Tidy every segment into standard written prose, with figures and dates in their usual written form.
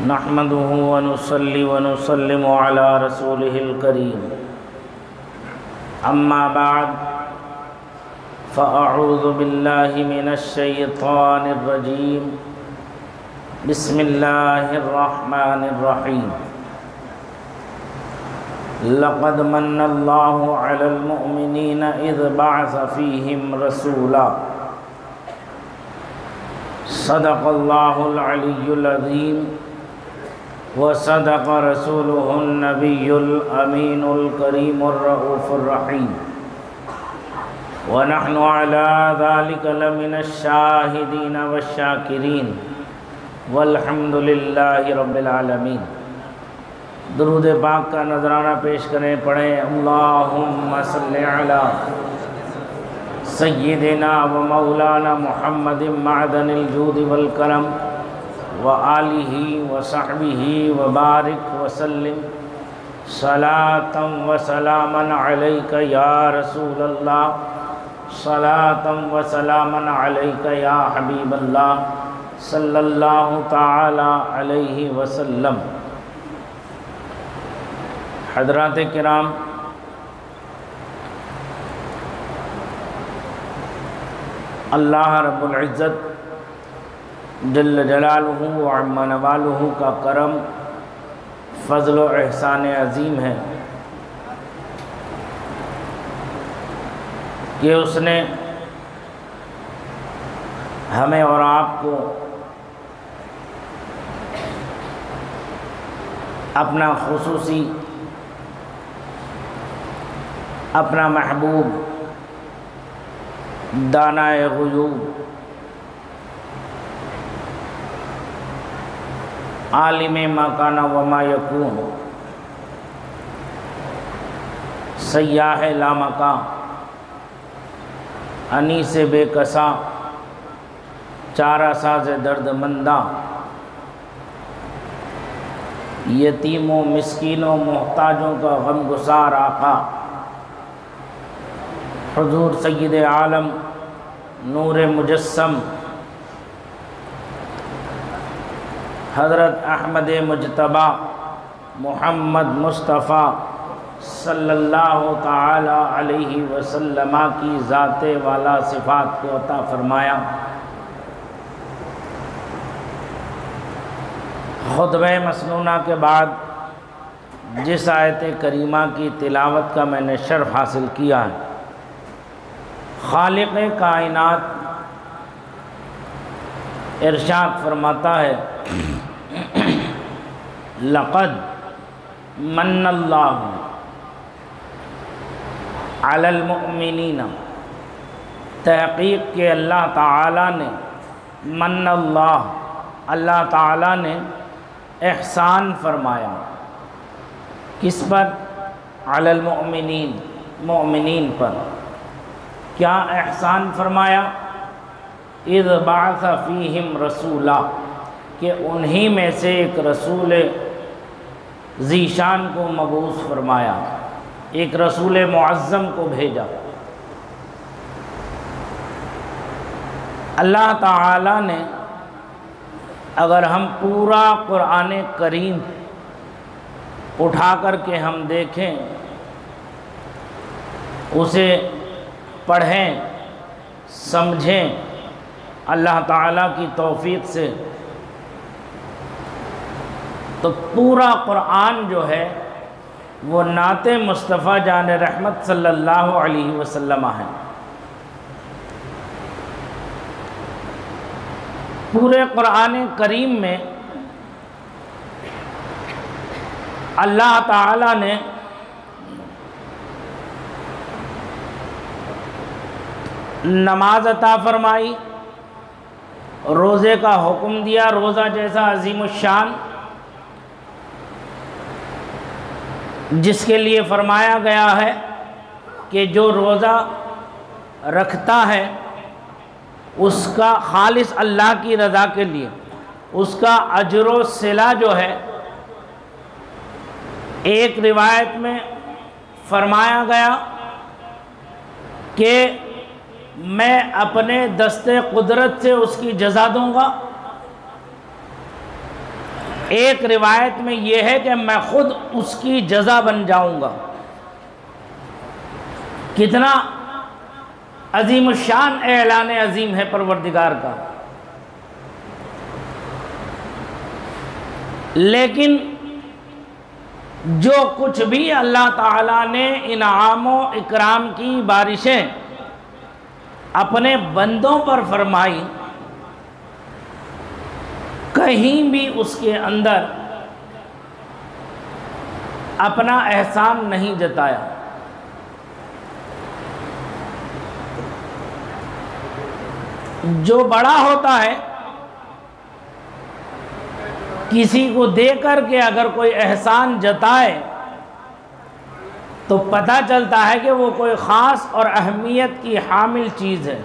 نحمده ونصلي ونسلم على رسوله الكريم أما بعد فأعوذ بالله من الشيطان الرجيم بسم الله الرحمن الرحيم لقد من الله على المؤمنين إذ بعث فيهم رسولا صدق الله العلي العظيم وصدق رسوله النبي الأمين الكريم الرؤوف الرحيم ونحن على ذلك لمن الشاهدين والشاكرين والحمد لله رب العالمين۔ درود پاک کا نذرانہ پیش کریں، پڑھیں اللہم صلی علی سیدنا و مولانا محمد معدن الجود والکرم وآلہ وصحبہ وبارک وسلم صلاۃ و سلاما علیک یا رسول اللہ، صلاۃ و سلاما علیک یا حبیب اللہ صلی اللہ تعالی علیہ وسلم۔ حضرات کرام، اللہ رب العزت جل جلالہ و عم نوالہ کا کرم، فضل و احسان عظیم ہے کہ اس نے ہمیں اور آپ کو اپنا خصوصی، اپنا محبوب، دانائے غیوب، عالم ما کان و ما یکون، سیاح لامکاں، انیس بے کساں، چارہ ساز درد منداں، یتیموں مسکینوں محتاجوں کا غم گسار آقا حضور سید عالم نور مجسم حضرت احمد مجتبی محمد مصطفیٰ صلی اللہ تعالی علیہ وسلم کی ذات والا صفات کو عطا فرمایا۔ خطبہ مسنونہ کے بعد جس آیت کریمہ کی تلاوت کا میں نے شرف حاصل کیا ہے، خالق کائنات ارشاد فرماتا ہے لقد من اللہ علی المؤمنین، تحقیق کہ اللہ تعالیٰ نے، من اللہ تعالیٰ نے احسان فرمایا، کس پر؟ علی المؤمنین، مؤمنین پر۔ کیا احسان فرمایا؟ اذ بعث فیہم رسولا، کہ انہی میں سے ایک رسول ذی شان کو مبعوث فرمایا، ایک رسول معظم کو بھیجا۔ اللہ تعالی نے، اگر ہم پورا قرآن کریم اٹھا کر کے ہم دیکھیں، اسے پڑھیں، سمجھیں اللہ تعالیٰ کی توفیق سے، تو پورا قرآن جو ہے وہ نعت مصطفیٰ جان رحمت صلی اللہ علیہ وسلم ہے۔ پورے قرآن کریم میں اللہ تعالیٰ نے نماز عطا فرمائی، روزے کا حکم دیا، روزہ جیسا عظیم الشان جس کے لیے فرمایا گیا ہے کہ جو روزہ رکھتا ہے اس کا خالص اللہ کی رضا کے لیے، اس کا اجر و صلہ جو ہے، ایک روایت میں فرمایا گیا کہ میں اپنے دست قدرت سے اس کی جزا دوں گا، ایک روایت میں یہ ہے کہ میں خود اس کی جزا بن جاؤں گا۔ کتنا عظیم الشان اعلان عظیم ہے پروردگار کا۔ لیکن جو کچھ بھی اللہ تعالیٰ نے انعام و اکرام کی بارشیں اپنے بندوں پر فرمائی، کہیں بھی اس کے اندر اپنا احسان نہیں جتایا۔ جو بڑا ہوتا ہے کسی کو دے کر کے اگر کوئی احسان جتائے تو پتہ چلتا ہے کہ وہ کوئی خاص اور اہمیت کی حامل چیز ہے۔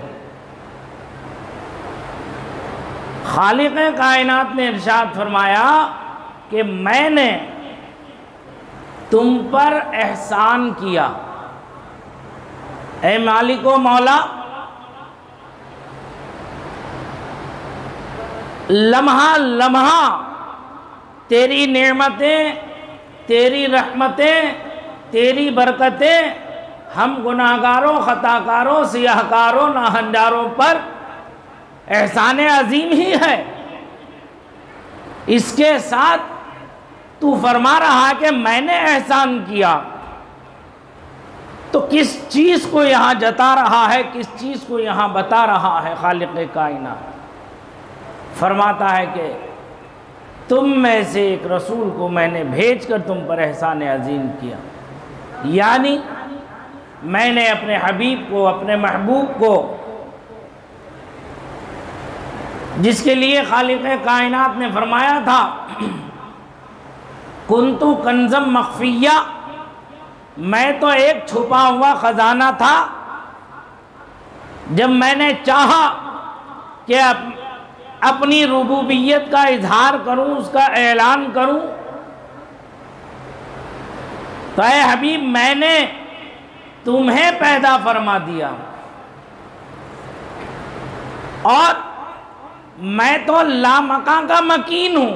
خالق کائنات نے ارشاد فرمایا کہ میں نے تم پر احسان کیا، اے مالک و مولا، لمحہ لمحہ تیری نعمتیں، تیری رحمتیں، تیری برکتیں ہم گناہگاروں، خطاکاروں، سیاہکاروں، ناہنجاروں پر احسان عظیم ہی ہے۔ اس کے ساتھ تو فرما رہا کہ میں نے احسان کیا، تو کس چیز کو یہاں جتا رہا ہے، کس چیز کو یہاں بتا رہا ہے خالق کائنات؟ فرماتا ہے کہ تم میں سے ایک رسول کو میں نے بھیج کر تم پر احسان عظیم کیا، یعنی میں نے اپنے حبیب کو، اپنے محبوب کو، جس کے لیے خالق کائنات نے فرمایا تھا کنتو کنزم مخفیہ، میں تو ایک چھپا ہوا خزانہ تھا، جب میں نے چاہا کہ اپنی ربوبیت کا اظہار کروں، اس کا اعلان کروں، تو اے حبیب میں نے تمہیں پیدا فرما دیا، اور میں تو لامکاں کا مکین ہوں۔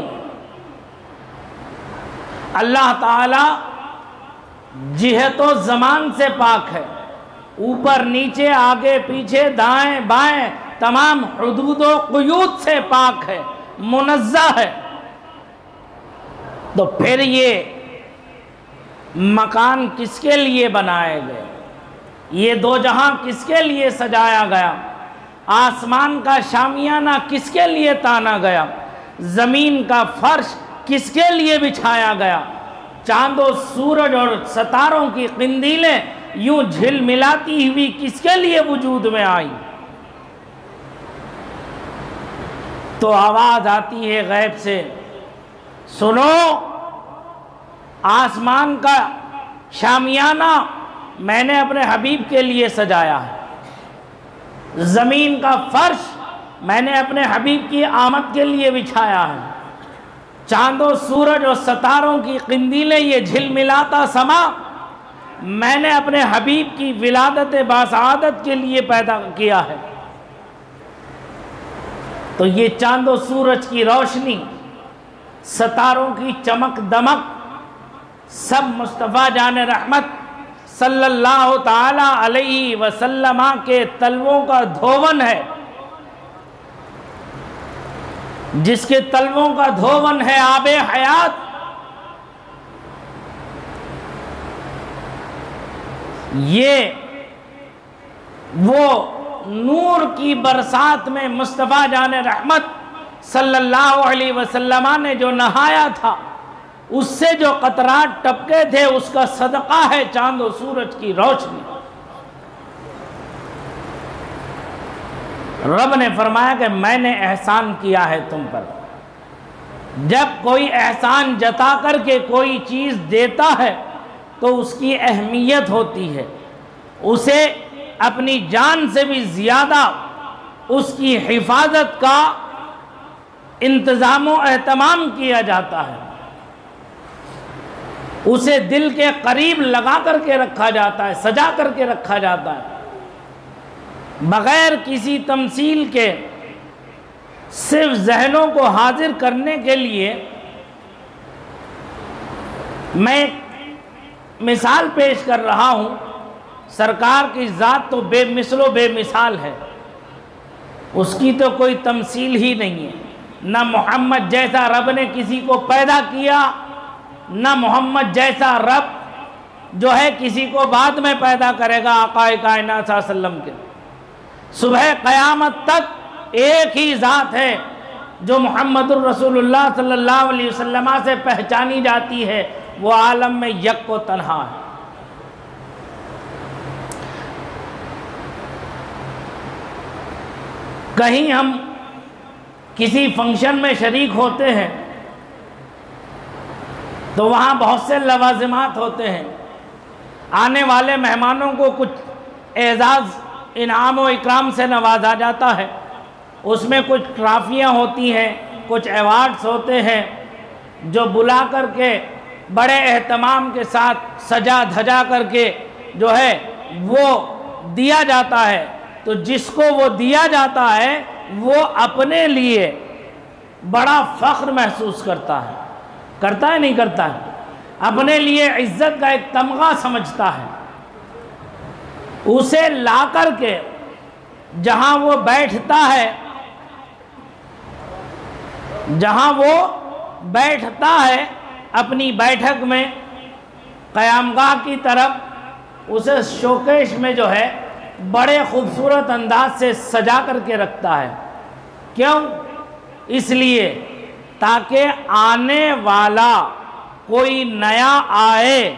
اللہ تعالی جہت و زمان سے پاک ہے، اوپر نیچے، آگے پیچھے، دائیں بائیں، تمام حدود و قیود سے پاک ہے، منزہ ہے۔ تو پھر یہ مکان کس کے لیے بنائے گئے؟ یہ دو جہاں کس کے لیے سجایا گیا؟ آسمان کا شامیانہ کس کے لیے تانا گیا؟ زمین کا فرش کس کے لیے بچھایا گیا؟ چاند و سورج اور ستاروں کی قندیلیں یوں جھل ملاتی ہوئی کس کے لیے وجود میں آئی؟ تو آواز آتی ہے غیب سے، سنو، آسمان کا شامیانہ میں نے اپنے حبیب کے لیے سجایا ہے، زمین کا فرش میں نے اپنے حبیب کی آمد کے لیے بچھایا ہے، چاند و سورج اور ستاروں کی قندیلیں، یہ جھل ملاتا سما میں نے اپنے حبیب کی ولادت باسعادت کے لیے پیدا کیا ہے۔ تو یہ چاند و سورج کی روشنی، ستاروں کی چمک دمک، سب مصطفیٰ جان رحمت صلی اللہ تعالی علیہ وسلم کے تلووں کا دھون ہے، جس کے تلووں کا دھون ہے آب حیات۔ یہ وہ نور کی برسات میں مصطفیٰ جان رحمت صلی اللہ علیہ وسلم نے جو نہایا تھا، اس سے جو قطرات ٹپکے تھے، اس کا صدقہ ہے چاند و سورج کی روشنی۔ رب نے فرمایا کہ میں نے احسان کیا ہے تم پر۔ جب کوئی احسان جتا کر کے کوئی چیز دیتا ہے تو اس کی اہمیت ہوتی ہے، اسے اپنی جان سے بھی زیادہ اس کی حفاظت کا انتظام و اہتمام کیا جاتا ہے، اسے دل کے قریب لگا کر کے رکھا جاتا ہے، سجا کر کے رکھا جاتا ہے، بغیر کسی تمثیل کے، صرف ذہنوں کو حاضر کرنے کے لیے میں ایک مثال پیش کر رہا ہوں، سرکار کی ذات تو بے مثل و بے مثال ہے، اس کی تو کوئی تمثیل ہی نہیں ہے۔ نہ محمد جیسا رب نے کسی کو پیدا کیا، نہ محمد جیسا رب جو ہے کسی کو بعد میں پیدا کرے گا آقا کائنات صلی اللہ علیہ وسلم کے۔ صبح قیامت تک ایک ہی ذات ہے جو محمد الرسول اللہ صلی اللہ علیہ وسلم سے پہچانی جاتی ہے، وہ عالم میں یک و تنہا ہے۔ کہیں ہم کسی فنکشن میں شریک ہوتے ہیں تو وہاں بہت سے لوازمات ہوتے ہیں، آنے والے مہمانوں کو کچھ اعزاز انعام و اکرام سے نوازا جاتا ہے، اس میں کچھ ٹرافیاں ہوتی ہیں، کچھ ایوارڈز ہوتے ہیں جو بلا کر کے بڑے اہتمام کے ساتھ سجا دھجا کر کے جو ہے وہ دیا جاتا ہے۔ تو جس کو وہ دیا جاتا ہے وہ اپنے لیے بڑا فخر محسوس کرتا ہے نہیں کرتا ہے، اپنے لیے عزت کا ایک تمغہ سمجھتا ہے، اسے لا کر کے جہاں وہ بیٹھتا ہے اپنی بیٹھک میں قیامگاہ کی طرف، اسے شوکیش میں جو ہے بڑے خوبصورت انداز سے سجا کر کے رکھتا ہے۔ کیوں؟ اس لیے تاکہ آنے والا کوئی نیا آئے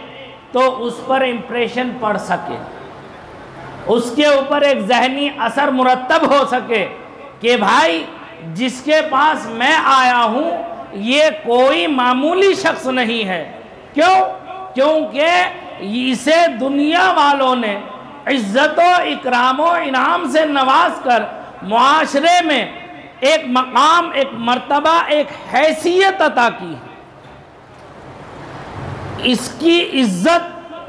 تو اس پر امپریشن پڑ سکے، اس کے اوپر ایک ذہنی اثر مرتب ہو سکے کہ بھائی جس کے پاس میں آیا ہوں یہ کوئی معمولی شخص نہیں ہے۔ کیوں؟ کیونکہ اسے دنیا والوں نے عزت و اکرام و انعام سے نواز کر معاشرے میں ایک مقام، ایک مرتبہ، ایک حیثیت عطا کی ہے۔ اس کی عزت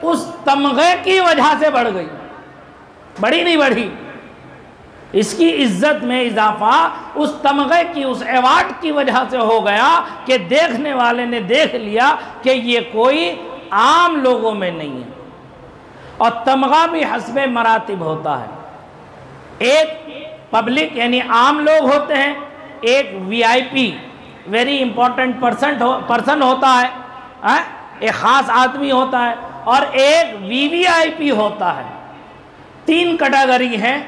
اس تمغے کی وجہ سے بڑھ گئی، بڑی نہیں بڑھی، اس کی عزت میں اضافہ اس تمغے کی، اس ایوارڈ کی وجہ سے ہو گیا کہ دیکھنے والے نے دیکھ لیا کہ یہ کوئی عام لوگوں میں نہیں ہے۔ اور تمغہ بھی حسب مراتب ہوتا ہے، ایک پبلک یعنی عام لوگ ہوتے ہیں، ایک وی آئی پی ویری امپورٹنٹ پرسن ہوتا ہے، ایک خاص آدمی ہوتا ہے، اور ایک وی وی آئی پی ہوتا ہے۔ 3 کیٹیگری ہیں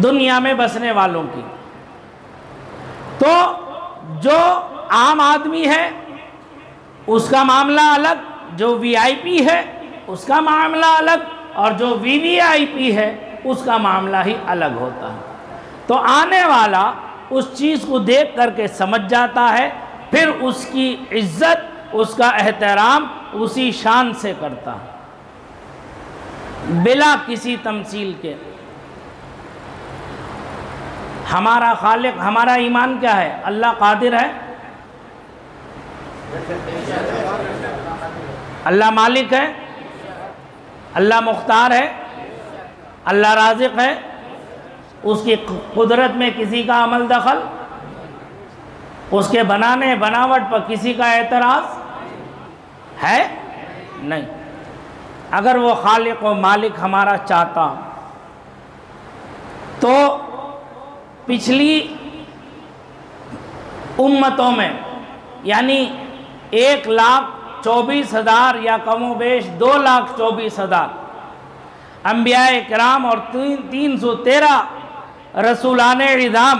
دنیا میں بسنے والوں کی۔ تو جو عام آدمی ہے اس کا معاملہ الگ، جو وی آئی پی ہے اس کا معاملہ الگ، اور جو وی وی آئی پی ہے اس کا معاملہ ہی الگ ہوتا ہے۔ تو آنے والا اس چیز کو دیکھ کر کے سمجھ جاتا ہے، پھر اس کی عزت، اس کا احترام اسی شان سے کرتا ہے بلا کسی تمثیل کے۔ ہمارا خالق، ہمارا ایمان کیا ہے؟ اللہ قادر ہے، اللہ مالک ہے، اللہ مختار ہے، اللہ رازق ہے، اس کی قدرت میں کسی کا عمل دخل، اس کے بنانے بناوٹ پر کسی کا اعتراض ہے نہیں۔ اگر وہ خالق و مالک ہمارا چاہتا تو پچھلی امتوں میں یعنی 1,24,000 یا کم و بیش 2,24,000 انبیاء کرام اور 313 رسولان عظام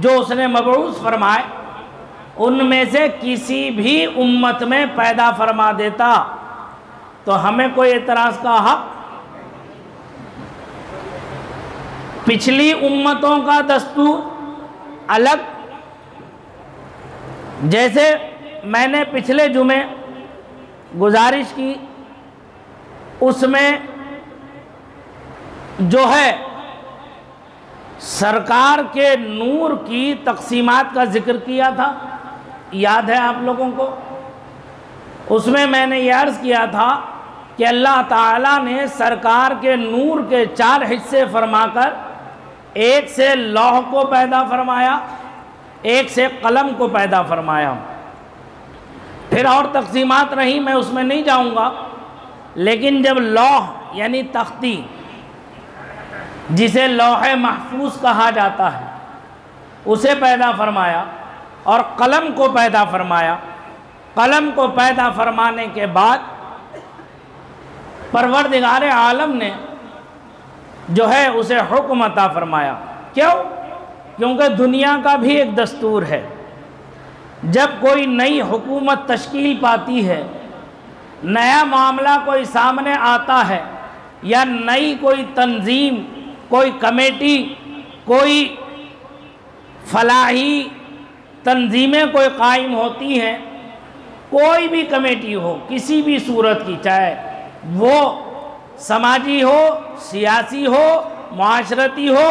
جو اس نے مبعوث فرمائے، ان میں سے کسی بھی امت میں پیدا فرما دیتا تو ہمیں کوئی اعتراض کا حق؟ پچھلی امتوں کا دستور الگ، جیسے میں نے پچھلے جمعے گزارش کی، اس میں جو ہے سرکار کے نور کی تقسیمات کا ذکر کیا تھا، یاد ہے آپ لوگوں کو؟ اس میں نے یہ عرض کیا تھا کہ اللہ تعالیٰ نے سرکار کے نور کے 4 حصے فرما کر ایک سے لوح کو پیدا فرمایا، ایک سے قلم کو پیدا فرمایا، پھر اور تقسیمات رہی، میں اس میں نہیں جاؤں گا، لیکن جب لوح یعنی تختی جسے لوح محفوظ کہا جاتا ہے اسے پیدا فرمایا اور قلم کو پیدا فرمایا، قلم کو پیدا فرمانے کے بعد پروردگار عالم نے جو ہے اسے حکم عطا فرمایا۔ کیوں؟ کیونکہ دنیا کا بھی ایک دستور ہے، جب کوئی نئی حکومت تشکیل پاتی ہے، نیا معاملہ کوئی سامنے آتا ہے، یا نئی کوئی تنظیم، کوئی کمیٹی، کوئی فلاحی تنظیمیں کوئی قائم ہوتی ہیں، کوئی بھی کمیٹی ہو کسی بھی صورت کی، چاہے وہ سماجی ہو، سیاسی ہو، معاشرتی ہو،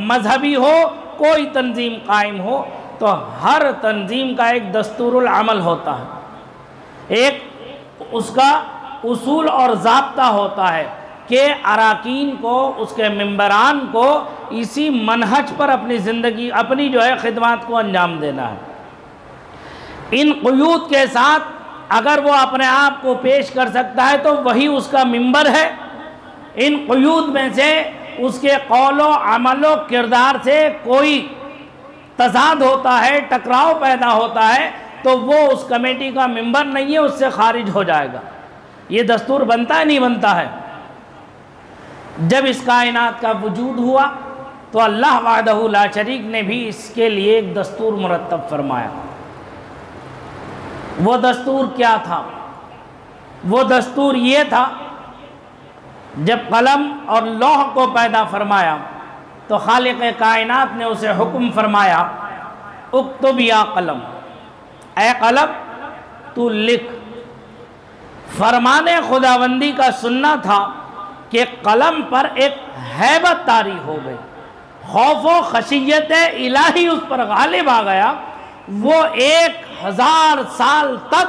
مذہبی ہو، کوئی تنظیم قائم ہو، تو ہر تنظیم کا ایک دستور العمل ہوتا ہے، ایک اس کا اصول اور ضابطہ ہوتا ہے کہ اراکین کو، اس کے ممبران کو اسی منہج پر اپنی زندگی، اپنی جو ہے خدمات کو انجام دینا ہے۔ ان قیود کے ساتھ اگر وہ اپنے آپ کو پیش کر سکتا ہے تو وہی اس کا ممبر ہے۔ ان قیود میں سے اس کے قول و عمل و کردار سے کوئی تضاد ہوتا ہے، ٹکراؤ پیدا ہوتا ہے، تو وہ اس کمیٹی کا ممبر نہیں ہے، اس سے خارج ہو جائے گا۔ یہ دستور بنتا ہے نہیں بنتا ہے؟ جب اس کائنات کا وجود ہوا تو اللہ وحدہ لا شریک نے بھی اس کے لیے ایک دستور مرتب فرمایا۔ وہ دستور کیا تھا؟ وہ دستور یہ تھا، جب قلم اور لوح کو پیدا فرمایا تو خالق کائنات نے اسے حکم فرمایا، اکتب یا قلم، اے قلم تو لکھ۔ فرمان خداوندی کا سننا تھا کہ قلم پر ایک ہیبت طاری ہو گئی، خوف و خشیت الہی اس پر غالب آ گیا۔ وہ 1000 سال تک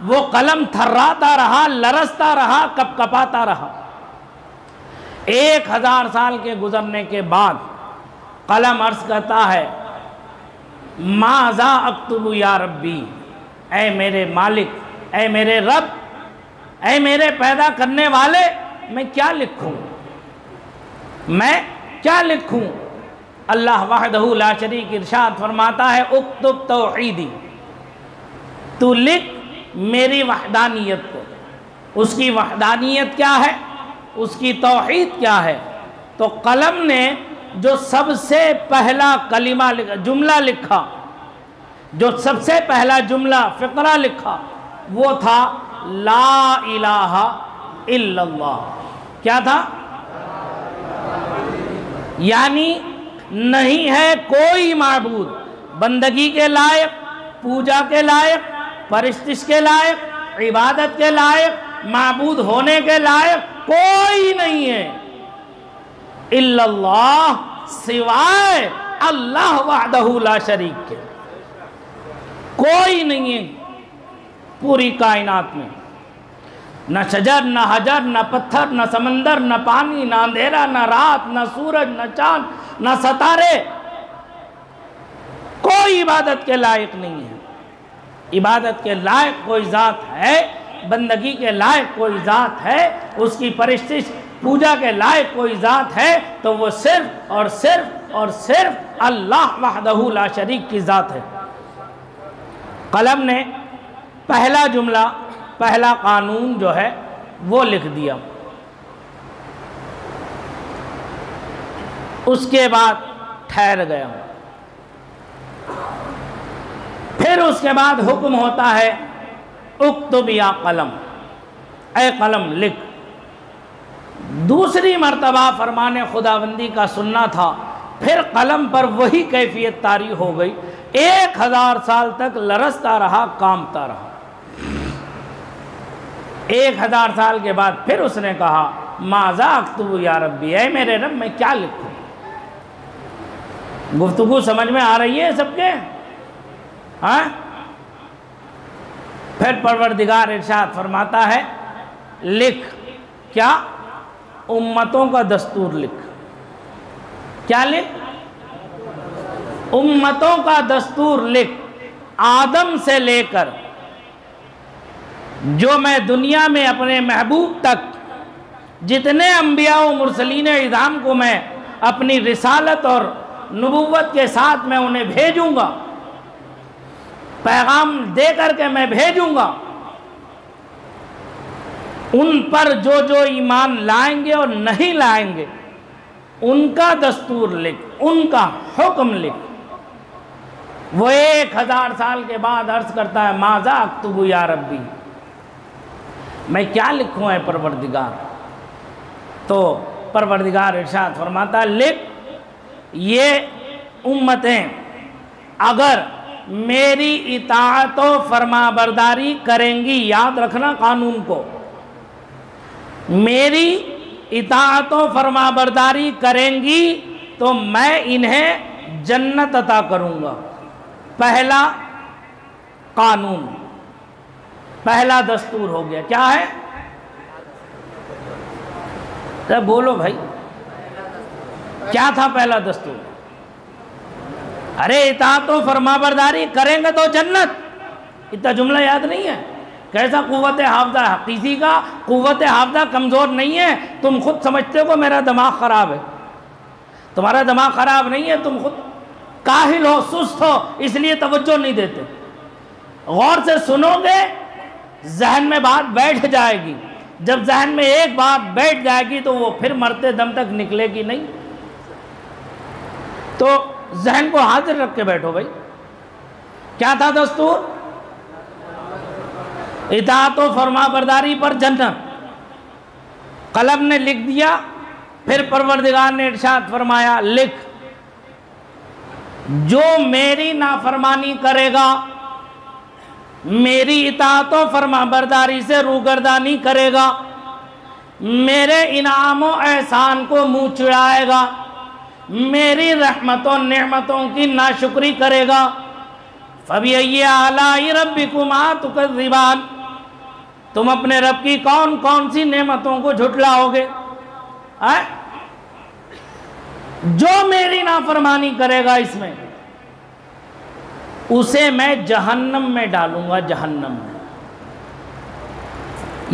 وہ قلم تھراتا رہا، لرزتا رہا، کپکپاتا رہا۔ 1000 سال کے گزرنے کے بعد قلم عرض کرتا ہے، ماذا اکتب یا ربی، اے میرے مالک، اے میرے رب، اے میرے پیدا کرنے والے، میں کیا لکھوں؟ میں کیا لکھوں؟ اللہ وحدہ لا شریک ارشاد فرماتا ہے، اکتب توحیدی، تو لکھ میری وحدانیت کو۔ اس کی وحدانیت کیا ہے؟ اس کی توحید کیا ہے؟ تو قلم نے جو سب سے پہلا کلمہ جملہ لکھا، جو سب سے پہلا جملہ فقرہ لکھا، وہ تھا لا الہ الا اللہ۔ کیا تھا؟ یعنی نہیں ہے کوئی معبود بندگی کے لائق، پوجا کے لائق، پرستش کے لائق، عبادت کے لائق، معبود ہونے کے لائق کوئی نہیں ہے الا اللہ، سوائے اللہ وحدہ لا شریک کے۔ کوئی نہیں ہے پوری کائنات میں، نہ شجر، نہ حجر، نہ پتھر، نہ سمندر، نہ پانی، نہ اندھیرا، نہ رات، نہ سورج، نہ چاند، نہ ستارے، کوئی عبادت کے لائق نہیں ہے۔ عبادت کے لائق کوئی ذات ہے، بندگی کے لائق کوئی ذات ہے، اس کی پرستش پوجا کے لائق کوئی ذات ہے، تو وہ صرف اور صرف اور صرف اللہ وحدہ لا شریک کی ذات ہے۔ قلم نے پہلا جملہ، پہلا قانون جو ہے وہ لکھ دیا۔ اس کے بعد ٹھہر گیا۔ پھر اس کے بعد حکم ہوتا ہے، اکتب یا قلم، اے قلم لکھ۔ دوسری مرتبہ فرمان خداوندی کا سننا تھا، پھر قلم پر وہی کیفیت طاری ہو گئی، 1000 سال تک لرزتا رہا، کامتا رہا۔ 1000 سال کے بعد پھر اس نے کہا، ماذا اکتب یا ربی، اے میرے رب میں کیا لکھوں؟ گفتگو سمجھ میں آ رہی ہے سب کے؟ ہاں؟ پھر پروردگار ارشاد فرماتا ہے، لکھ۔ کیا؟ امتوں کا دستور لکھ۔ کیا لکھ؟ امتوں کا دستور لکھ۔ آدم سے لے کر جو میں دنیا میں اپنے محبوب تک جتنے انبیاء و مرسلین اعظام کو میں اپنی رسالت اور نبوت کے ساتھ میں انہیں بھیجوں گا، پیغام دے کر کے میں بھیجوں گا، ان پر جو جو ایمان لائیں گے اور نہیں لائیں گے ان کا دستور لکھ، ان کا حکم لکھ۔ وہ 1000 سال کے بعد عرض کرتا ہے ماذا اکتب یا ربی، میں کیا لکھوں اے پروردگار؟ تو پروردگار ارشاد فرماتا ہے لکھ، یہ امتیں اگر میری اطاعت و فرما برداری کریں گی، یاد رکھنا قانون کو، میری اطاعت و فرما برداری کریں گی تو میں انہیں جنت عطا کروں گا۔ پہلا قانون، پہلا دستور ہو گیا، کیا ہے؟ بولو بھائی، کیا تھا پہلا دستور؟ ارے اطاعت و فرما برداری کریں گے تو جنت، اتنا جملہ یاد نہیں ہے؟ کیسا قوت حافظہ ہے؟ کسی کا قوت حافظہ کمزور نہیں ہے، تم خود سمجھتے ہو میرا دماغ خراب ہے، تمہارا دماغ خراب نہیں ہے، تم خود کاہل ہو، سست ہو، اس لیے توجہ نہیں دیتے۔ غور سے سنو گے ذہن میں بات بیٹھ جائے گی، جب ذہن میں ایک بات بیٹھ جائے گی تو وہ پھر مرتے دم تک نکلے گی نہیں۔ تو ذہن کو حاضر رکھ کے بیٹھو بھائی، کیا تھا دستور؟ اطاعت و فرما برداری پر جنت۔ قلم نے لکھ دیا، پھر پروردگار نے ارشاد فرمایا لکھ، جو میری نافرمانی کرے گا، میری اطاعت و فرما برداری سے روگردانی کرے گا، میرے انعام و احسان کو منہ چڑھائے گا، میری رحمت و نعمتوں کی ناشکری کرے گا، فَبِأَيِّ آلَاءِ رَبِّكُمَا تُكَذِّبَانِ، تم اپنے رب کی کون کون سی نعمتوں کو جھٹلاؤ گے؟ جو میری نافرمانی کرے گا اس میں، اسے میں جہنم میں ڈالوں گا، جہنم میں۔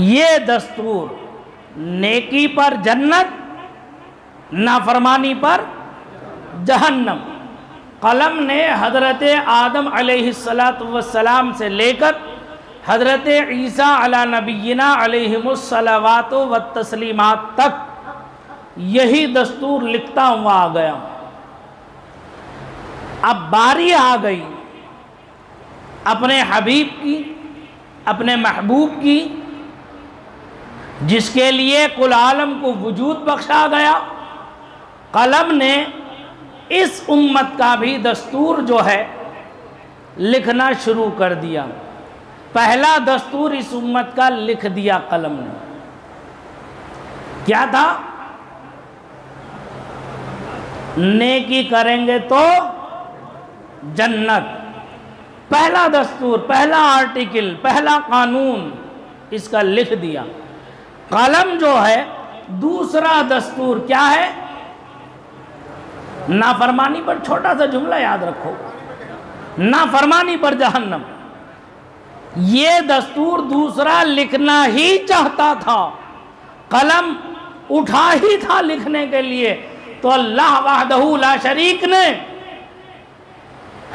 یہ دستور، نیکی پر جنت، نافرمانی پر جہنم، قلم نے حضرت آدم علیہ السلام سے لے کر حضرت عیسیٰ علی نبینا علیہم الصلوات والتسلیمات تک یہی دستور لکھتا ہوا آ گیا۔ اب باری آ گئی اپنے حبیب کی، اپنے محبوب کی، جس کے لیے کل عالم کو وجود بخشا گیا۔ قلم نے اس امت کا بھی دستور جو ہے لکھنا شروع کر دیا۔ پہلا دستور اس امت کا لکھ دیا قلم نے، کیا تھا؟ نیکی کریں گے تو جنت۔ پہلا دستور، پہلا آرٹیکل، پہلا قانون اس کا لکھ دیا۔ قلم جو ہے دوسرا دستور کیا ہے؟ نافرمانی پر، چھوٹا سا جملہ یاد رکھو، نافرمانی پر جہنم۔ یہ دستور دوسرا لکھنا ہی چاہتا تھا، قلم اٹھا ہی تھا لکھنے کے لیے، تو اللہ وحدہ لا شریک نے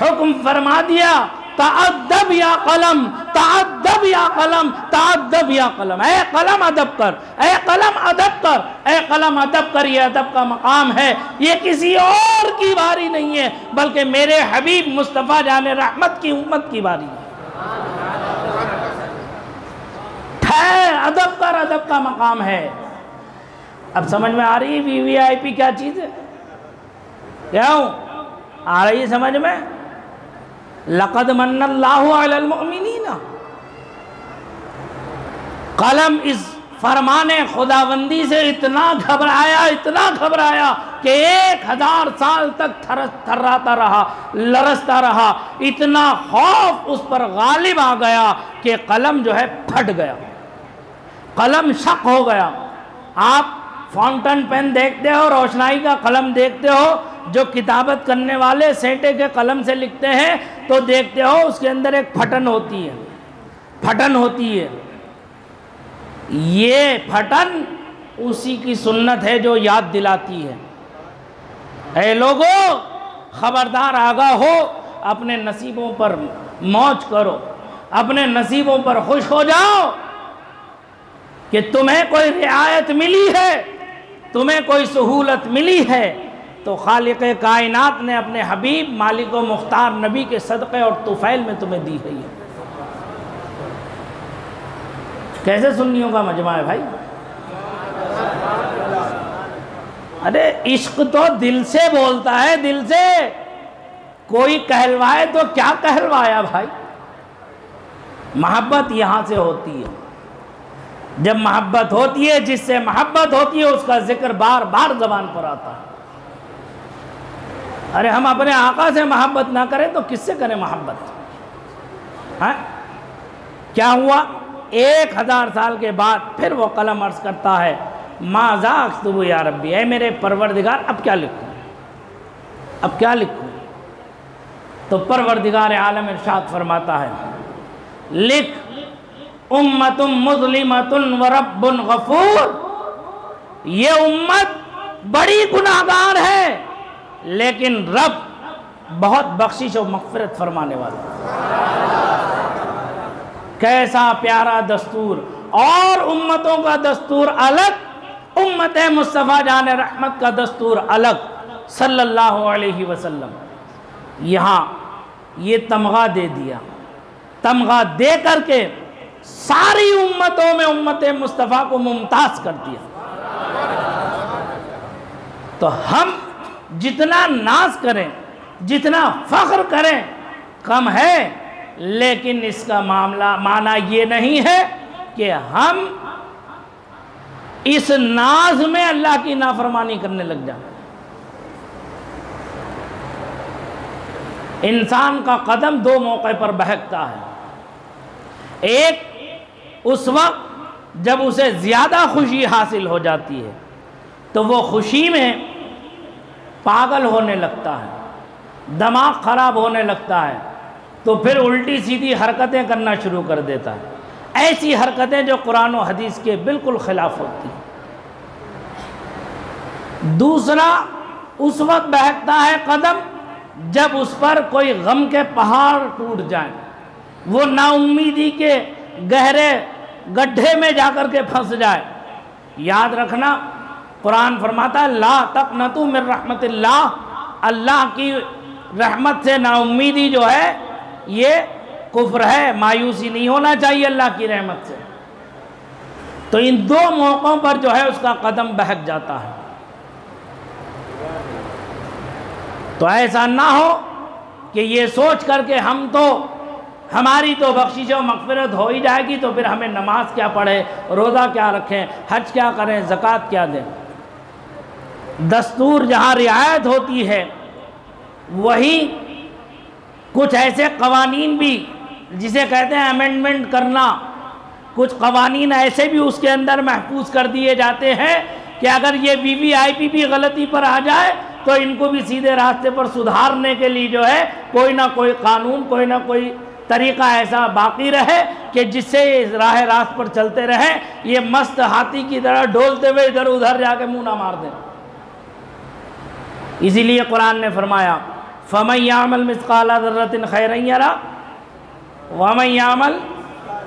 حکم فرما دیا تعدب یا قلم، تعدب یا قلم، تعدب یا قلم، اے قلم ادب کر، اے قلم ادب کر، اے قلم ادب کر۔ یہ ادب کا مقام ہے، یہ کسی اور کی باری نہیں ہے بلکہ میرے حبیب مصطفیٰ جان رحمت کی امت کی باری ہے۔ ادب کر، ادب کا مقام ہے۔ اب سمجھ میں آ رہی ہے وی وی آئی پی کیا چیز ہے؟ کیوں آ رہی ہے سمجھ میں؟ لقد من اللہ علی المؤمنین۔ قلم اس فرمان خداوندی سے اتنا گھبرایا کہ 1000 سال تک تھراتا رہا، لرزتا رہا، اتنا خوف اس پر غالب آ گیا کہ قلم جو ہے پھٹ گیا، قلم شق ہو گیا۔ آپ فاؤنٹن پین دیکھتے ہو، روشنائی کا قلم دیکھتے ہو، جو کتابت کرنے والے سینٹے کے قلم سے لکھتے ہیں تو دیکھتے ہو اس کے اندر ایک پھٹن ہوتی ہے، یہ پھٹن اسی کی سنت ہے جو یاد دلاتی ہے، اے لوگو خبردار آگاہ ہو، اپنے نصیبوں پر موج کرو، اپنے نصیبوں پر خوش ہو جاؤ کہ تمہیں کوئی رعایت ملی ہے، تمہیں کوئی سہولت ملی ہے تو خالق کائنات نے اپنے حبیب مالک و مختار نبی کے صدقے اور طفیل میں تمہیں دی ہے۔ کیسے سنیوں کا مجمع ہے بھائی؟ ارے عشق تو دل سے بولتا ہے، دل سے۔ کوئی کہلوائے تو کیا کہلوایا بھائی؟ محبت یہاں سے ہوتی ہے۔ جب محبت ہوتی ہے، جس سے محبت ہوتی ہے اس کا ذکر بار بار زبان پر آتا ہے۔ ارے ہم اپنے آقا سے محبت نہ کریں تو کس سے کریں محبت؟ ہاں کیا ہوا؟ 1000 سال کے بعد پھر وہ قلم عرض کرتا ہے ماذا اکتب یا ربی، اے میرے پروردگار اب کیا لکھوں، اب کیا لکھوں؟ تو پروردگار عالم ارشاد فرماتا ہے لکھ امت مظلمۃ ورب غفور، یہ امت بڑی گناہگار ہے لیکن رب بہت بخشش و مغفرت فرمانے والا۔ کیسا پیارا دستور، اور امتوں کا دستور الگ، امت مصطفیٰ جان رحمت کا دستور الگ صلی اللہ علیہ وسلم۔ یہاں یہ تمغہ دے دیا، تمغہ دے کر کے ساری امتوں میں امت مصطفیٰ کو ممتاز کر دیا۔ تو ہم جتنا ناز کریں، جتنا فخر کریں کم ہے، لیکن اس کا معنی یہ نہیں ہے کہ ہم اس ناز میں اللہ کی نافرمانی کرنے لگ جائیں۔ انسان کا قدم 2 موقع پر بہکتا ہے، ایک اس وقت جب اسے زیادہ خوشی حاصل ہو جاتی ہے تو وہ خوشی میں پاگل ہونے لگتا ہے، دماغ خراب ہونے لگتا ہے، تو پھر الٹی سیدھی حرکتیں کرنا شروع کر دیتا ہے، ایسی حرکتیں جو قرآن و حدیث کے بالکل خلاف ہوتی ہیں۔ دوسرا اس وقت بہکتا ہے قدم جب اس پر کوئی غم کے پہاڑ ٹوٹ جائیں، وہ نا امیدی کے گہرے گڈھے میں جا کر کے پھنس جائے۔ یاد رکھنا قرآن فرماتا ہے لا تقنطوا من رحمت اللہ، اللہ کی رحمت سے نا امیدی جو ہے یہ کفر ہے، مایوسی نہیں ہونا چاہیے اللہ کی رحمت سے۔ تو ان 2 موقعوں پر جو ہے اس کا قدم بہک جاتا ہے۔ تو ایسا نہ ہو کہ یہ سوچ کر کے ہماری تو بخشش و مغفرت ہو ہی جائے گی تو پھر ہمیں نماز کیا پڑھے، روزہ کیا رکھیں، حج کیا کریں، زکوٰۃ کیا دیں۔ دستور جہاں رعایت ہوتی ہے وہیں کچھ ایسے قوانین بھی جسے کہتے ہیں امینڈمنٹ کرنا، کچھ قوانین ایسے بھی اس کے اندر محفوظ کر دیے جاتے ہیں کہ اگر یہ VVIP بھی غلطی پر آ جائے تو ان کو بھی سیدھے راستے پر سدھارنے کے لیے جو ہے کوئی نہ کوئی قانون، کوئی نہ کوئی طریقہ ایسا باقی رہے کہ جس سے راہ راست پر چلتے رہیں، یہ مست ہاتھی کی طرح ڈولتے ہوئے ادھر ادھر جا کے منہ نہ مار دیں۔ اسی لیے قرآن نے فرمایا فَمَن يَعْمَلْ مِثْقَالَ ذَرَّةٍ خَيْرًا يَرَهُ وَمَن يَعْمَلْ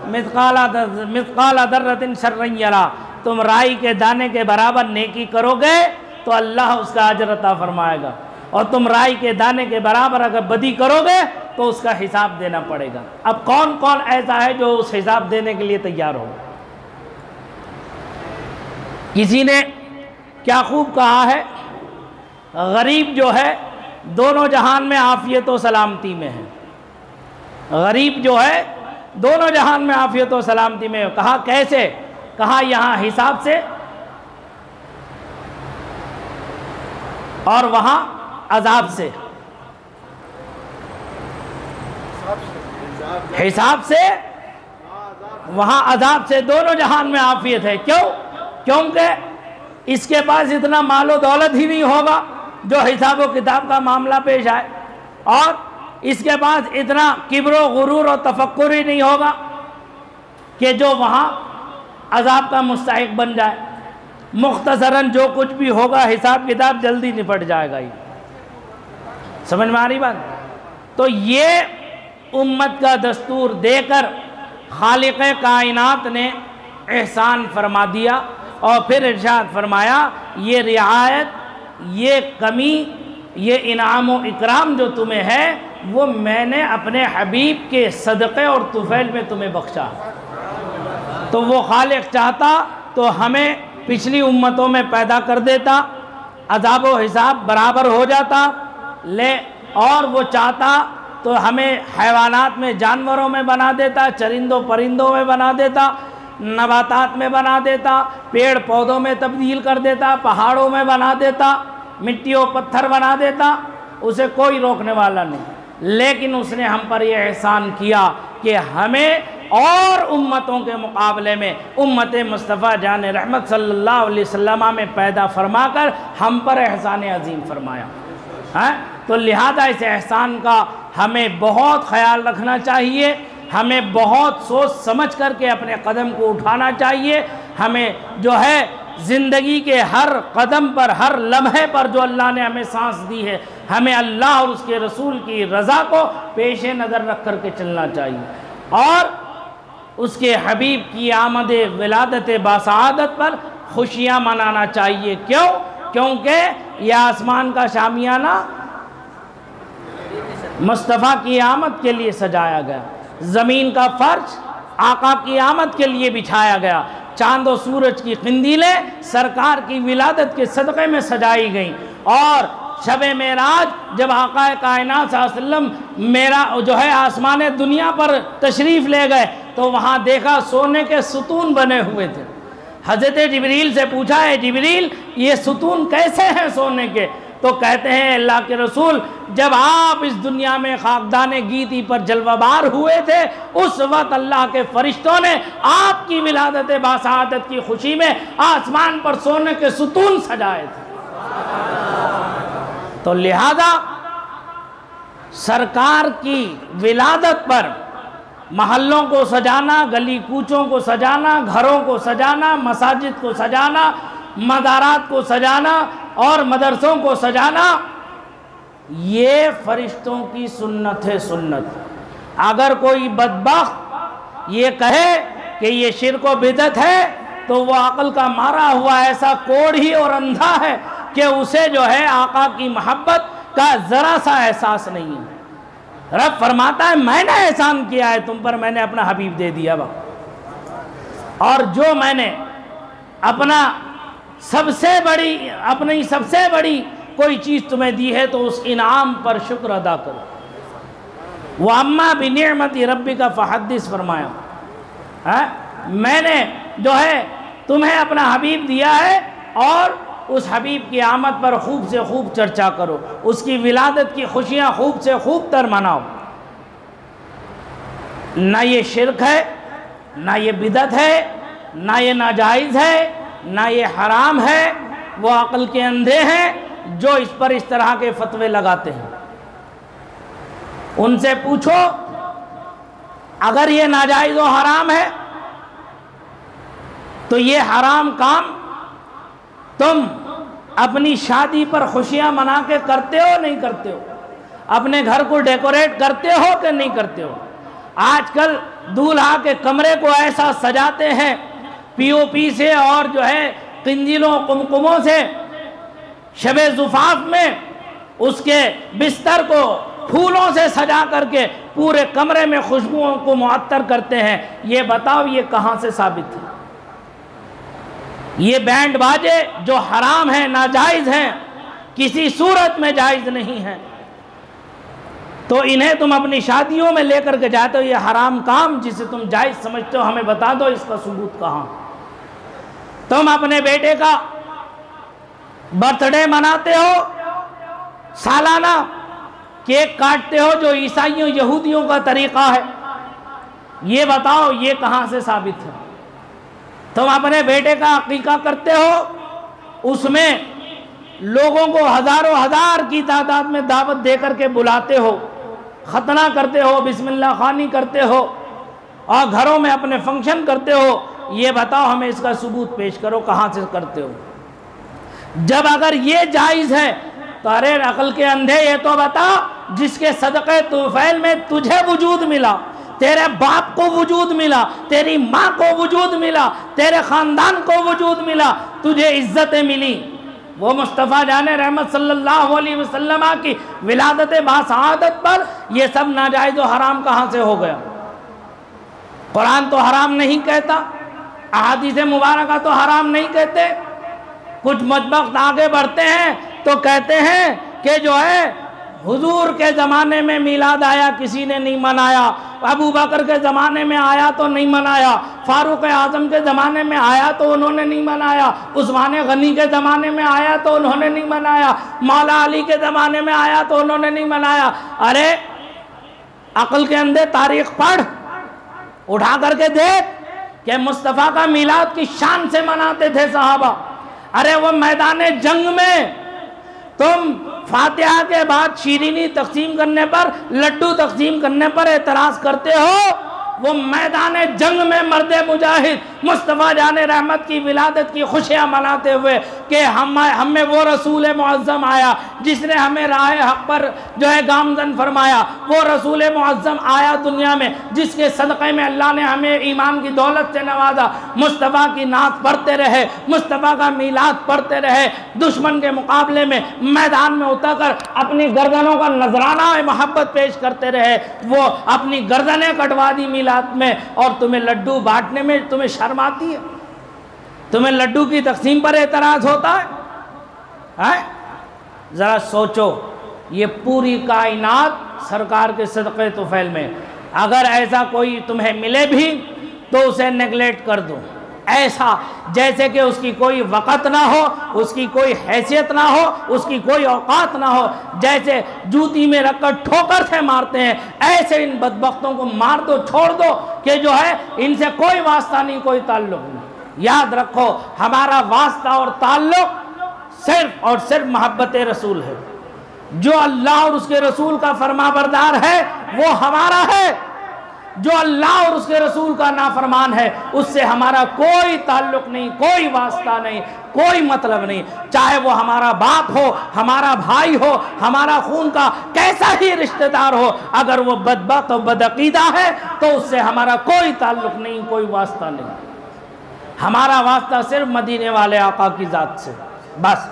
مِثْقَالَ ذَرَّةٍ شَرًّا يَرَهُ، تم رائی کے دانے کے برابر نیکی کرو گے تو اللہ اس کا اجر عطا فرمائے گا، اور تم رائی کے دانے کے برابر اگر بدی کرو گے تو اس کا حساب دینا پڑے گا۔ اب کون کون ایسا ہے جو اس حساب دینے کے لیے تیار ہو؟ کسی نے کیا خوب کہا ہے، غریب جو ہے دونوں جہان میں عافیت و سلامتی میں ہے، غریب جو ہے دونوں جہان میں عافیت و سلامتی میں ہے۔ کہا کیسے؟ کہا یہاں حساب سے اور وہاں عذاب سے۔ حساب سے وہاں عذاب سے، دونوں جہان میں عافیت ہے۔ کیوں؟ کیونکہ اس کے پاس اتنا مال و دولت ہی نہیں ہوگا جو حساب و کتاب کا معاملہ پیش آئے، اور اس کے پاس اتنا کبر و غرور و تفکر ہی نہیں ہوگا کہ جو وہاں عذاب کا مستحق بن جائے. مختصراً جو کچھ بھی ہوگا حساب کتاب جلدی نپٹ جائے گا. سمجھ میں آ رہی بات؟ تو یہ امت کا دستور دے کر خالق کائنات نے احسان فرما دیا اور پھر ارشاد فرمایا یہ رعایت، یہ کمی، یہ انعام و اکرام جو تمہیں ہے وہ میں نے اپنے حبیب کے صدقے اور طفیل میں تمہیں بخشا. تو وہ خالق چاہتا تو ہمیں پچھلی امتوں میں پیدا کر دیتا، عذاب و حساب برابر ہو جاتا. اور وہ چاہتا تو ہمیں حیوانات میں، جانوروں میں بنا دیتا، چرندوں پرندوں میں بنا دیتا، نباتات میں بنا دیتا، پیڑ پودوں میں تبدیل کر دیتا، پہاڑوں میں بنا دیتا، مٹی و پتھر بنا دیتا. اسے کوئی روکنے والا نہیں. لیکن اس نے ہم پر یہ احسان کیا کہ ہمیں اور امتوں کے مقابلے میں امت مصطفیٰ جان رحمت صلی اللہ علیہ وسلم میں پیدا فرما کر ہم پر احسان عظیم فرمایا. تو لہذا اس احسان کا ہمیں بہت خیال رکھنا چاہیے، ہمیں بہت سوچ سمجھ کر کے اپنے قدم کو اٹھانا چاہیے. ہمیں جو ہے زندگی کے ہر قدم پر، ہر لمحے پر جو اللہ نے ہمیں سانس دی ہے، ہمیں اللہ اور اس کے رسول کی رضا کو پیش نظر رکھ کر کے چلنا چاہیے اور اس کے حبیب کی آمد ولادت باسعادت پر خوشیاں منانا چاہیے. کیوں؟ کیونکہ یہ آسمان کا شامیانہ مصطفیٰ کی آمد کے لیے سجایا گیا، زمین کا فرش آقا کی آمد کے لیے بچھایا گیا، چاند و سورج کی قندیلیں سرکار کی ولادت کے صدقے میں سجائی گئیں. اور شب معراج جب آقا کائنات صلی اللہ علیہ وسلم جو ہے آسمان دنیا پر تشریف لے گئے تو وہاں دیکھا سونے کے ستون بنے ہوئے تھے. حضرت جبریل سے پوچھا ہے جبریل یہ ستون کیسے ہیں سونے کے؟ تو کہتے ہیں اللہ کے رسول جب آپ اس دنیا میں خاکدان گیتی پر جلوہ بار ہوئے تھے اس وقت اللہ کے فرشتوں نے آپ کی ولادت باسعادت کی خوشی میں آسمان پر سونے کے ستون سجائے تھے. تو لہذا سرکار کی ولادت پر محلوں کو سجانا، گلی کوچوں کو سجانا، گھروں کو سجانا، مساجد کو سجانا، مزارات کو سجانا اور مدرسوں کو سجانا، یہ فرشتوں کی سنت ہے. سنت اگر کوئی بدبخت یہ کہے کہ یہ شرک و بدعت ہے تو وہ عقل کا مارا ہوا ایسا کوڑھی اور اندھا ہے کہ اسے جو ہے آقا کی محبت کا ذرا سا احساس نہیں ہے. رب فرماتا ہے میں نے احسان کیا ہے تم پر، میں نے اپنا حبیب دے دیا اور جو میں نے اپنی سب سے بڑی کوئی چیز تمہیں دی ہے تو اس انعام پر شکر ادا کرو. وَأَمَّا بِنِعْمَةِ رَبِّكَ فَحَدِّثْ فرمایا میں نے جو ہے تمہیں اپنا حبیب دیا ہے اور اس حبیب کی آمد پر خوب سے خوب چرچا کرو، اس کی ولادت کی خوشیاں خوب سے خوب تر مناؤ. نہ یہ شرک ہے، نہ یہ بدعت ہے، نہ یہ ناجائز ہے، نہ یہ حرام ہے. وہ عقل کے اندھے ہیں جو اس پر اس طرح کے فتوے لگاتے ہیں. ان سے پوچھو اگر یہ ناجائز و حرام ہے تو یہ حرام کام تم اپنی شادی پر خوشیاں منا کے کرتے ہو نہیں کرتے ہو؟ اپنے گھر کو ڈیکوریٹ کرتے ہو کہ نہیں کرتے ہو؟ آج کل دولہا کے کمرے کو ایسا سجاتے ہیں پی او پی سے اور جو ہے قندیلوں قمقموں سے. شب زفاف میں اس کے بستر کو پھولوں سے سجا کر کے پورے کمرے میں خوشبوؤں کو معطر کرتے ہیں. یہ بتاؤ یہ کہاں سے ثابت ہے؟ یہ بینڈ باجے جو حرام ہیں، ناجائز ہیں، کسی صورت میں جائز نہیں ہیں، تو انہیں تم اپنی شادیوں میں لے کر کے جاتے ہو. یہ حرام کام جسے تم جائز سمجھتے ہو ہمیں بتا دو اس کا ثبوت کہاں. تم اپنے بیٹے کا برتھ ڈے مناتے ہو، سالانہ کیک کاٹتے ہو جو عیسائیوں یہودیوں کا طریقہ ہے. یہ بتاؤ یہ کہاں سے ثابت ہے؟ تم اپنے بیٹے کا عقیقہ کرتے ہو، اس میں لوگوں کو ہزاروں ہزار کی تعداد میں دعوت دے کر کے بلاتے ہو، ختنہ کرتے ہو، بسم اللہ خوانی کرتے ہو اور گھروں میں اپنے فنکشن کرتے ہو یہ بتاؤ ہمیں اس کا ثبوت پیش کرو، کہاں سے کرتے ہو؟ جب اگر یہ جائز ہے تو ارے عقل کے اندھے یہ تو بتا، جس کے صدقے طفیل میں تجھے وجود ملا، تیرے باپ کو وجود ملا، تیری ماں کو وجود ملا، تیرے خاندان کو وجود ملا، تجھے عزتیں ملی، وہ مصطفیٰ جان رحمت صلی اللہ علیہ وسلم کی ولادت باسعادت پر یہ سب ناجائز و حرام کہاں سے ہو گیا؟ قرآن تو حرام نہیں کہتا، احادیث مبارکہ تو حرام نہیں کہتے۔ کچھ بدبخت آگے بڑھتے ہیں تو کہتے ہیں کہ جو ہے حضور کے زمانے میں میلاد آیا کسی نے نہیں منایا، ابو بکر کے زمانے میں آیا تو نہیں منایا، فاروق اعظم کے زمانے میں آیا تو انہوں نے نہیں منایا، عثمان غنی کے زمانے میں آیا تو انہوں نے نہیں منایا، مولا علی کے زمانے میں آیا تو انہوں نے نہیں منایا۔ ارے عقل کے اندھے تاریخ پڑھ، اٹھا کر کے دیکھ کہ مصطفیٰ کا میلاد کی شان سے مناتے تھے صحابہ۔ ارے وہ میدان جنگ میں تم فاتحہ کے بعد شیرینی تقسیم کرنے پر، لڈو تقسیم کرنے پر اعتراض کرتے ہو، وہ میدان جنگ میں مرد مجاہد مصطفیٰ جان رحمت کی ولادت کی خوشیاں مناتے ہوئے کہ ہمیں وہ رسول معظم آیا جس نے ہمیں راہ حق پر جو ہے گامزن فرمایا، وہ رسول معظم آیا دنیا میں جس کے صدقے میں اللہ نے ہمیں ایمان کی دولت سے نوازا، مصطفیٰ کی نعت پڑھتے رہے، مصطفیٰ کا میلاد پڑھتے رہے، دشمن کے مقابلے میں میدان میں اتر کر اپنی گردنوں کا نذرانہ محبت پیش کرتے رہے، وہ اپنی گردنیں کٹوا دی میلاد میں، اور تمہیں لڈو بانٹنے میں تمہیں شرم آتی ہے؟ تمہیں لڈو کی تقسیم پر اعتراض ہوتا ہے؟ ذرا سوچو، یہ پوری کائنات سرکار کے صدقے طفیل میں، اگر ایسا کوئی تمہیں ملے بھی تو اسے نیگلیکٹ کر دو، ایسا جیسے کہ اس کی کوئی وقت نہ ہو، اس کی کوئی حیثیت نہ ہو، اس کی کوئی اوقات نہ ہو، جیسے جوتی میں رکھ کر ٹھوکر سے مارتے ہیں ایسے ان بدبختوں کو مار دو، چھوڑ دو کہ جو ہے ان سے کوئی واسطہ نہیں، کوئی تعلق نہیں۔ یاد رکھو ہمارا واسطہ اور تعلق صرف اور صرف محبت رسول ہے، جو اللہ اور اس کے رسول کا فرما بردار ہے وہ ہمارا ہے، جو اللہ اور اس کے رسول کا نافرمان ہے اس سے ہمارا کوئی تعلق نہیں، کوئی واسطہ نہیں، کوئی مطلب نہیں، چاہے وہ ہمارا باپ ہو، ہمارا بھائی ہو، ہمارا خون کا کیسا ہی رشتہ دار ہو، اگر وہ بدبخت و بدعقیدہ ہے تو اس سے ہمارا کوئی تعلق نہیں، کوئی واسطہ نہیں۔ ہمارا واسطہ صرف مدینے والے آقا کی ذات سے۔ بس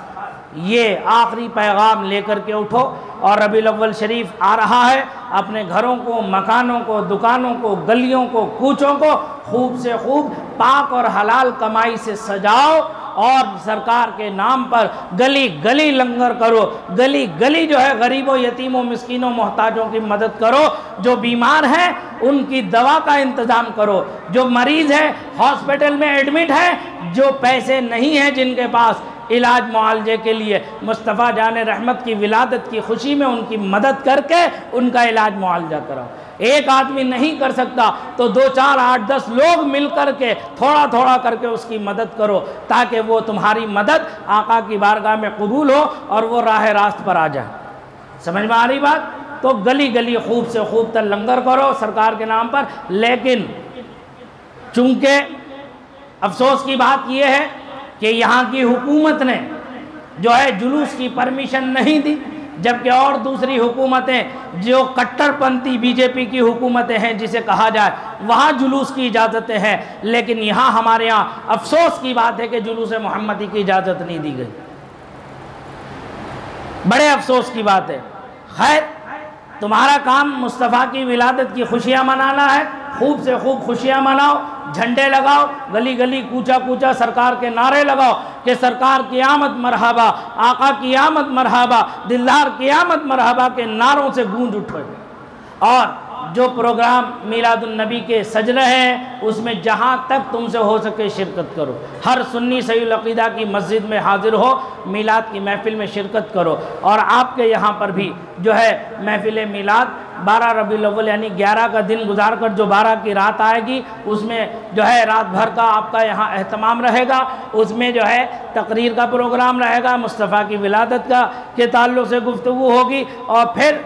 یہ آخری پیغام لے کر کے اٹھو، اور ربیع الاول شریف آ رہا ہے، اپنے گھروں کو، مکانوں کو، دکانوں کو، گلیوں کو، کوچوں کو خوب سے خوب پاک اور حلال کمائی سے سجاؤ، اور سرکار کے نام پر گلی گلی لنگر کرو، گلی گلی جو ہے غریبوں، یتیموں، مسکینوں، محتاجوں کی مدد کرو، جو بیمار ہیں ان کی دوا کا انتظام کرو، جو مریض ہیں ہاسپٹل میں ایڈمٹ ہیں، جو پیسے نہیں ہیں جن کے پاس علاج معالجے کے لیے، مصطفیٰ جان رحمت کی ولادت کی خوشی میں ان کی مدد کر کے ان کا علاج معالجہ کراؤ۔ ایک آدمی نہیں کر سکتا تو 2 4 8 10 لوگ مل کر کے تھوڑا تھوڑا کر کے اس کی مدد کرو، تاکہ وہ تمہاری مدد آقا کی بارگاہ میں قبول ہو اور وہ راہ راست پر آ جائے۔ سمجھ میں آ رہی بات؟ تو گلی گلی خوب سے خوب تر لنگر کرو سرکار کے نام پر۔ لیکن چونکہ افسوس کی بات یہ ہے کہ یہاں کی حکومت نے جو ہے جلوس کی پرمیشن نہیں دی، جبکہ اور دوسری حکومتیں جو کٹر پنتھی بی جے پی کی حکومتیں ہیں جسے کہا جائے، وہاں جلوس کی اجازتیں ہیں، لیکن یہاں ہمارے یہاں افسوس کی بات ہے کہ جلوس محمدی کی اجازت نہیں دی گئی۔ بڑے افسوس کی بات ہے۔ خیر، تمہارا کام مصطفیٰ کی ولادت کی خوشیاں منانا ہے، خوب سے خوب خوشیاں مناؤ، جھنڈے لگاؤ، گلی گلی کوچا کوچا سرکار کے نعرے لگاؤ کہ سرکار کی آمد مرحبا، آقا کی آمد مرحبا، دلدار کی آمد مرحبا کے نعروں سے گونج اٹھو۔ اور جو پروگرام میلاد النبی کے سج رہے ہیں اس میں جہاں تک تم سے ہو سکے شرکت کرو، ہر سنی صحیح العقیدہ کی مسجد میں حاضر ہو، میلاد کی محفل میں شرکت کرو۔ اور آپ کے یہاں پر بھی جو ہے محفل میلاد 12 ربیع الاول یعنی 11 کا دن گزار کر جو 12 کی رات آئے گی، اس میں جو ہے رات بھر کا آپ کا یہاں اہتمام رہے گا، اس میں جو ہے تقریر کا پروگرام رہے گا، مصطفیٰ کی ولادت کا کے تعلق سے گفتگو ہوگی، اور پھر